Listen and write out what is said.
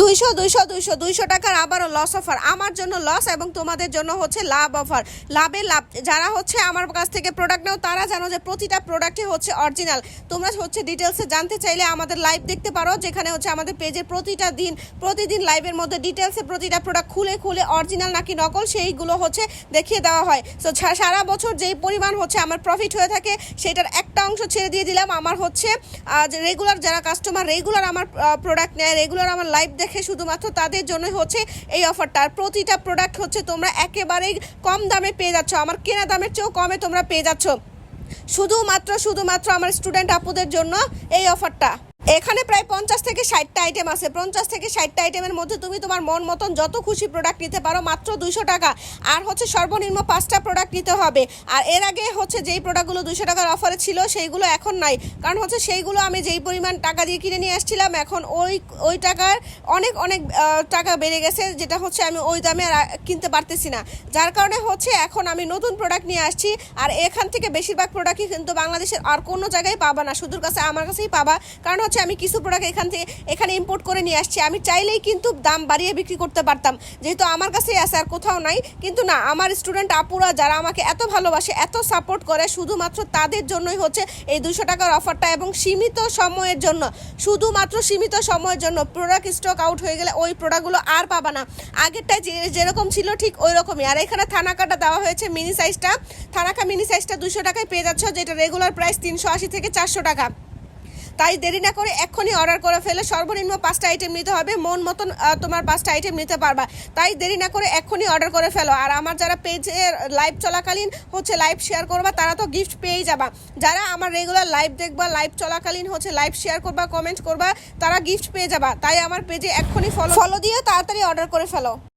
200 টাকার আবারও loss offer, আমার জন্য লস এবং তোমাদের জন্য হচ্ছে লাভ অফার। লাভে লাভ। যারা হচ্ছে আমার কাছ থেকে প্রোডাক্ট নাও তারা জানো যে প্রতিটা প্রোডাক্টই হচ্ছে অরিজিনাল। তোমরা হচ্ছে ডিটেলসে জানতে চাইলে আমাদের লাইভ দেখতে পারো, যেখানে হচ্ছে আমাদের পেজের প্রতিদিন লাইভের মধ্যে ডিটেলসে প্রতিটা প্রোডাক্ট খুলে অরিজিনাল নাকি নকল সেইগুলো হচ্ছে দেখিয়ে দেওয়া হয়। সো সারা বছর যেই পরিমাণ হচ্ছে আমার প্রফিট হয়ে থাকে সেটার একটা অংশ ছেড়ে দিয়ে দিলাম। আমার হচ্ছে রেগুলার যারা কাস্টমার রেগুলার আমার প্রোডাক্ট নেয়, রেগুলার আমার লাইভ দেখে, শুধুমাত্র তাদের জন্যই হচ্ছে এই অফারটা। আর প্রতিটা প্রোডাক্ট হচ্ছে তোমরা একেবারেই কম দামে পেয়ে যাচ্ছ, আমার কেনা দামের চেয়েও কমে তোমরা পেয়ে যাচ্ছ, শুধুমাত্র আমার স্টুডেন্ট আপুদের জন্য এই অফারটা। এখানে প্রায় 50 থেকে 60টা আইটেম আছে। 50 থেকে 60টা আইটেমের মধ্যে তুমি তোমার মন মতন যত খুশি প্রোডাক্ট নিতে পারো মাত্র 200 টাকা। আর হচ্ছে সর্বনিম্ন 5টা প্রোডাক্ট নিতে হবে। আর এর আগে হচ্ছে যেই প্রোডাক্টগুলো 200 টাকার অফারে ছিল সেইগুলো এখন নাই, কারণ হচ্ছে সেইগুলো আমি যেই পরিমাণ টাকা দিয়ে কিনে নিয়ে আসছিলাম এখন ওই টাকার অনেক টাকা বেড়ে গেছে, যেটা হচ্ছে আমি ওই দামে আর কিনতে পারতেছি না। যার কারণে হচ্ছে এখন আমি নতুন প্রোডাক্ট নিয়ে আসছি। আর এখান থেকে বেশিরভাগ প্রোডাক্টই কিন্তু বাংলাদেশের আর কোনো জায়গায় পাবা না, শুধুর কাছে আমার কাছেই পাবা। কারণ হচ্ছে আমি কিছু প্রোডাক্ট এখানে ইম্পোর্ট করে নিয়ে আসছি। আমি চাইলেই কিন্তু দাম বাড়িয়ে বিক্রি করতে পারতাম, যেহেতু আমার কাছেই আছে, আর কোথাও নাই। কিন্তু না, আমার স্টুডেন্ট আপুরা যারা আমাকে এত ভালোবাসে, এত সাপোর্ট করে, শুধুমাত্র তাদের জন্যই হচ্ছে এই 200 টাকার অফারটা, এবং সীমিত সময়ের জন্য, শুধুমাত্র সীমিত সময়ের জন্য। প্রোডাক্ট স্টক আউট হয়ে গেলে ওই প্রোডাক্টগুলো আর পাবা না। আগেরটায় যেরকম ছিল ঠিক ওই রকমই। আর এখানে থানাকাটা দেওয়া হয়েছে মিনি সাইজটা, থানাকা মিনি সাইজটা 200 টাকায় পেয়ে যাচ্ছ, যেটা রেগুলার প্রাইস 380 থেকে 400 টাকা। তাই দেরি না করে এক্ষুনি অর্ডার করে ফেলে। সর্বনিম্ন 5টা আইটেম নিতে হবে, মন মতন তোমার 5টা আইটেম নিতে পারবা। তাই দেরি না করে এক্ষুনি অর্ডার করে ফেলো। আর আমার যারা পেজে লাইভ চলাকালীন হচ্ছে লাইভ শেয়ার করবা তারা তো গিফট পেয়েই যাবা। যারা আমার রেগুলার লাইভ দেখবা, লাইভ চলাকালীন হচ্ছে লাইভ শেয়ার করবা, কমেন্ট করবা, তারা গিফট পেয়ে যাবা। তাই আমার পেজে এক্ষুনি ফলো দিয়ে তাড়াতাড়ি অর্ডার করে ফেলো।